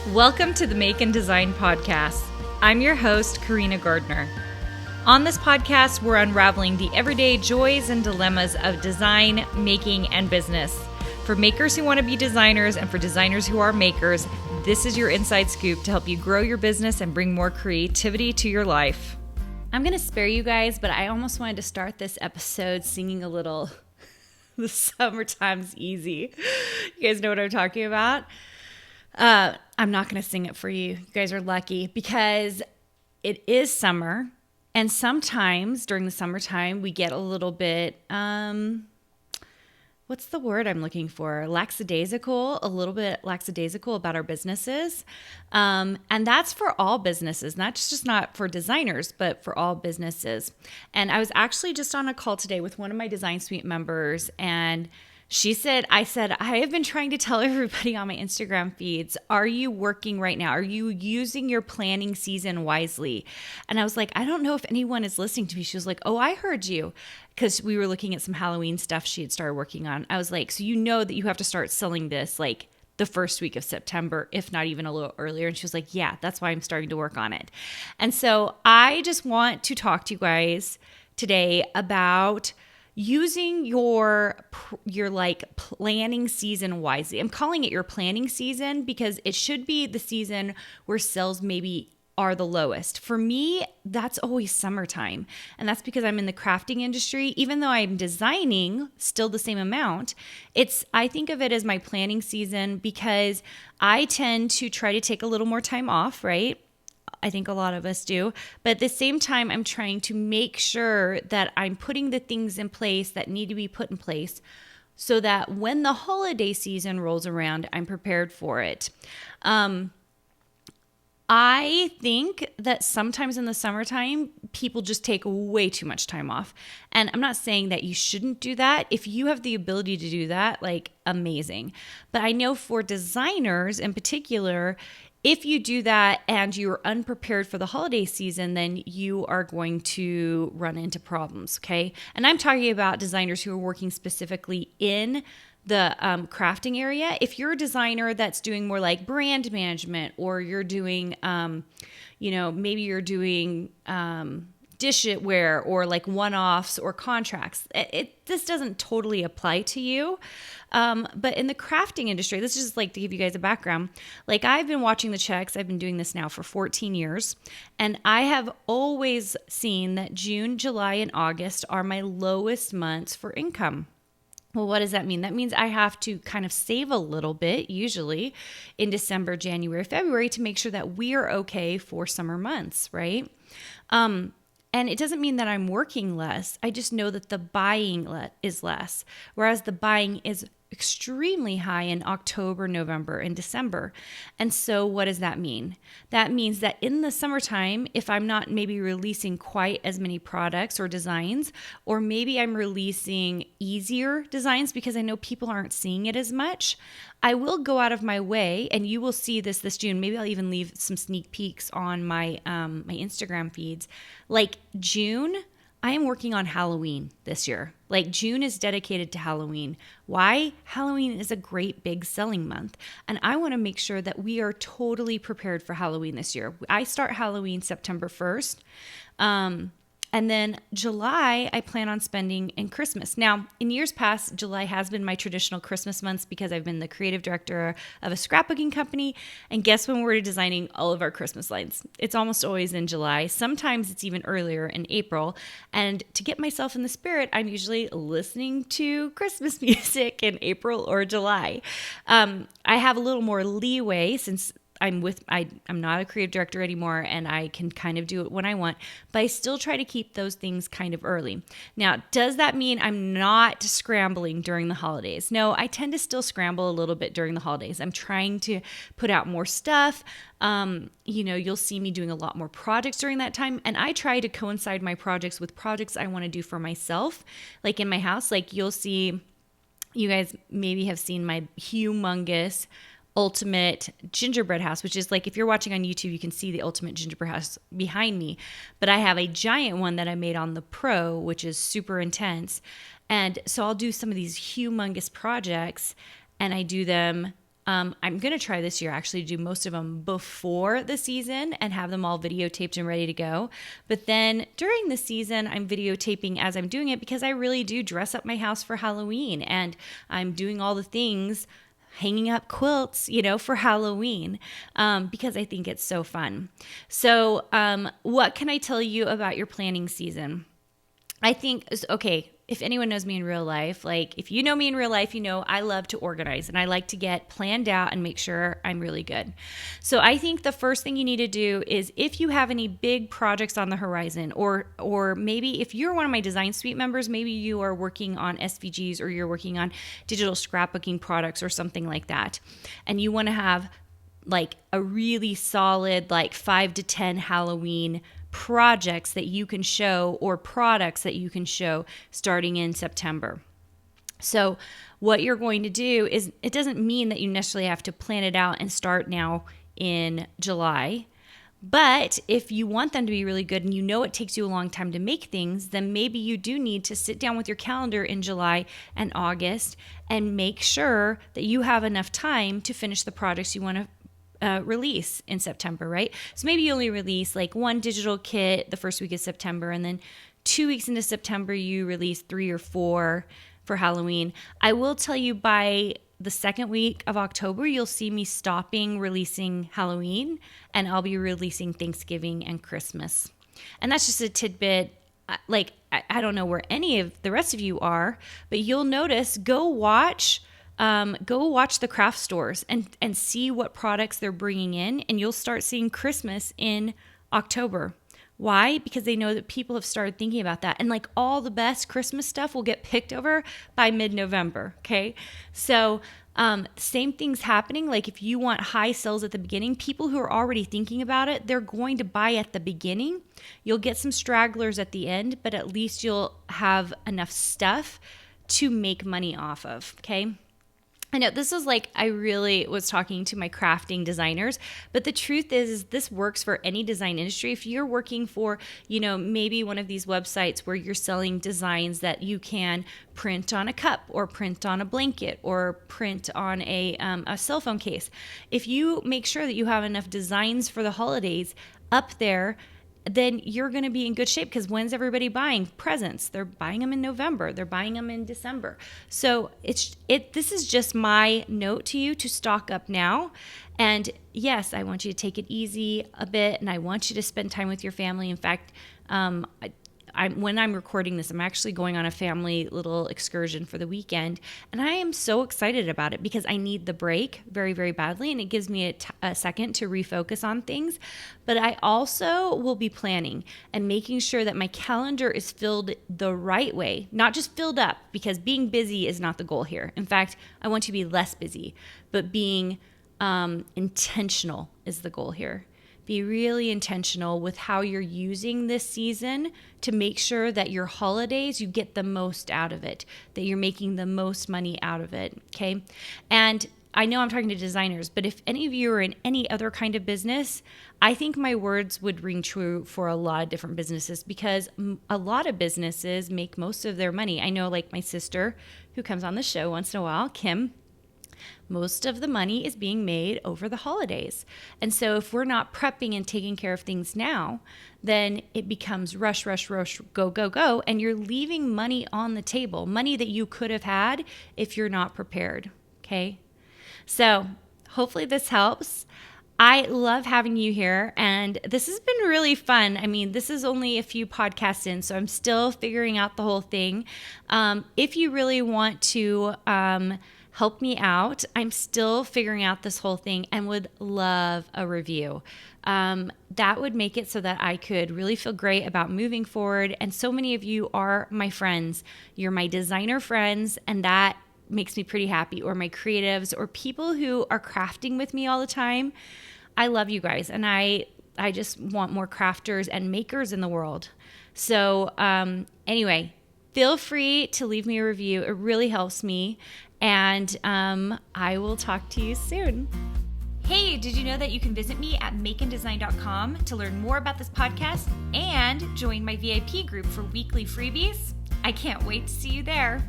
Welcome to the Make and Design Podcast. I'm your host, Carina Gardner. On this podcast, we're unraveling the everyday joys and dilemmas of design, making, and business. For makers who want to be designers and for designers who are makers, this is your inside scoop to help you grow your business and bring more creativity to your life. I'm going to spare you guys, but I almost wanted to start this episode singing a little The Summertime's Easy. You guys know what I'm talking about? I'm not going to sing it for you. You guys are lucky because it is summer, and sometimes during the summertime we get a little bit, what's the word I'm looking for? Lackadaisical, a little bit lackadaisical about our businesses. And that's for all businesses, not for designers, but for all businesses. And I was actually just on a call today with one of my Design Suite members, and I said, I have been trying to tell everybody on my Instagram feeds, are you working right now? Are you using your planning season wisely? And I was like, I don't know if anyone is listening to me. She was like, oh, I heard you. Because we were looking at some Halloween stuff she had started working on. I was like, so you know that you have to start selling this like the first week of September, if not even a little earlier. And she was like, yeah, that's why I'm starting to work on it. And so I just want to talk to you guys today about using your like planning season wisely. I'm calling it your planning season because it should be the season where sales maybe are the lowest. For me, that's always summertime. And that's because I'm in the crafting industry. Even though I'm designing still the same amount, I think of it as my planning season because I tend to try to take a little more time off, right? I think a lot of us do. But at the same time, I'm trying to make sure that I'm putting the things in place that need to be put in place so that when the holiday season rolls around, I'm prepared for it. I think that sometimes in the summertime, people just take way too much time off. And I'm not saying that you shouldn't do that. If you have the ability to do that, like amazing. But I know for designers in particular, if you do that and you're unprepared for the holiday season, then you are going to run into problems, okay? And I'm talking about designers who are working specifically in the crafting area. If you're a designer that's doing more like brand management, or you're doing, maybe you're doing dishware or like one-offs or contracts, this doesn't totally apply to you. But in the crafting industry, this is just like to give you guys a background. Like I've been watching the checks. I've been doing this now for 14 years. And I have always seen that June, July, and August are my lowest months for income. Well, what does that mean? That means I have to kind of save a little bit, usually in December, January, February, to make sure that we are okay for summer months, right? And it doesn't mean that I'm working less. I just know that the buying is less, whereas the buying is extremely high in October, November, and December. And so what does that mean? That means that in the summertime, if I'm not maybe releasing quite as many products or designs, or maybe I'm releasing easier designs because I know people aren't seeing it as much, I will go out of my way, and you will see this June. Maybe I'll even leave some sneak peeks on my my Instagram feeds. Like June, I am working on Halloween this year. Like June is dedicated to Halloween. Why? Halloween is a great big selling month. And I want to make sure that we are totally prepared for Halloween this year. I start Halloween September 1st. And then July, I plan on spending in Christmas. Now, in years past, July has been my traditional Christmas months because I've been the creative director of a scrapbooking company. And guess when we're designing all of our Christmas lines? It's almost always in July. Sometimes it's even earlier in April. And to get myself in the spirit, I'm usually listening to Christmas music in April or July. I have a little more leeway since I'm not a creative director anymore, and I can kind of do it when I want, but I still try to keep those things kind of early. Now, does that mean I'm not scrambling during the holidays? No, I tend to still scramble a little bit during the holidays. I'm trying to put out more stuff. You'll see me doing a lot more projects during that time, and I try to coincide my projects with projects I want to do for myself, like in my house. Like you guys maybe have seen my humongous ultimate gingerbread house, which is like, if you're watching on YouTube, you can see the ultimate gingerbread house behind me. But I have a giant one that I made on the Pro, which is super intense. And so I'll do some of these humongous projects, and I do them I'm going to try this year actually to do most of them before the season and have them all videotaped and ready to go. But then during the season, I'm videotaping as I'm doing it because I really do dress up my house for Halloween, and I'm doing all the things, hanging up quilts, for Halloween, because I think it's so fun. So what can I tell you about your planning season? I think, okay, if anyone knows me in real life, like if you know me in real life, I love to organize and I like to get planned out and make sure I'm really good. So I think the first thing you need to do is, if you have any big projects on the horizon, or maybe if you're one of my Design Suite members, maybe you are working on SVGs or you're working on digital scrapbooking products or something like that, and you want to have like a really solid 5 to 10 Halloween projects that you can show, or products that you can show starting in September. So what you're going to do is, it doesn't mean that you necessarily have to plan it out and start now in July. But if you want them to be really good and it takes you a long time to make things, then maybe you do need to sit down with your calendar in July and August and make sure that you have enough time to finish the projects you want to release in September, right? So maybe you only release one digital kit the first week of September, and then 2 weeks into September, you release 3 or 4 for Halloween. I will tell you, by the second week of October, you'll see me stopping releasing Halloween, and I'll be releasing Thanksgiving and Christmas. And that's just a tidbit. I don't know where any of the rest of you are, but you'll notice, go watch the craft stores and see what products they're bringing in, and you'll start seeing Christmas in October. Why? Because they know that people have started thinking about that, and all the best Christmas stuff will get picked over by mid-November. Okay, so same thing's happening. If you want high sales at the beginning, people who are already thinking about it, they're going to buy at the beginning. You'll get some stragglers at the end, but at least you'll have enough stuff to make money off of. Okay. I know this is I really was talking to my crafting designers, but the truth is this works for any design industry. If you're working for, maybe one of these websites where you're selling designs that you can print on a cup or print on a blanket or print on a cell phone case, if you make sure that you have enough designs for the holidays up there, then you're going to be in good shape, because when's everybody buying presents? They're buying them in November. They're buying them in December. So this is just my note to you to stock up now. And yes, I want you to take it easy a bit, and I want you to spend time with your family. In fact, when I'm recording this, I'm actually going on a family little excursion for the weekend, and I am so excited about it because I need the break very, very badly, and it gives me a second to refocus on things. But I also will be planning and making sure that my calendar is filled the right way, not just filled up, because being busy is not the goal here. In fact, I want to be less busy, but being intentional is the goal here. Be really intentional with how you're using this season to make sure that your holidays, you get the most out of it, that you're making the most money out of it, okay? And I know I'm talking to designers, but if any of you are in any other kind of business, I think my words would ring true for a lot of different businesses, because a lot of businesses make most of their money. I know my sister who comes on the show once in a while, Kim, most of the money is being made over the holidays. And so if we're not prepping and taking care of things now, then it becomes rush, rush, rush, go, go, go. And you're leaving money on the table, money that you could have had if you're not prepared. Okay. So hopefully this helps. I love having you here, and this has been really fun. I mean, this is only a few podcasts in, so I'm still figuring out the whole thing. If you really want to help me out, I'm still figuring out this whole thing and would love a review. That would make it so that I could really feel great about moving forward. And so many of you are my friends. You're my designer friends, and that makes me pretty happy. Or my creatives, or people who are crafting with me all the time. I love you guys, and I just want more crafters and makers in the world. So anyway, feel free to leave me a review. It really helps me. And I will talk to you soon. Hey, did you know that you can visit me at makeanddesign.com to learn more about this podcast and join my VIP group for weekly freebies? I can't wait to see you there.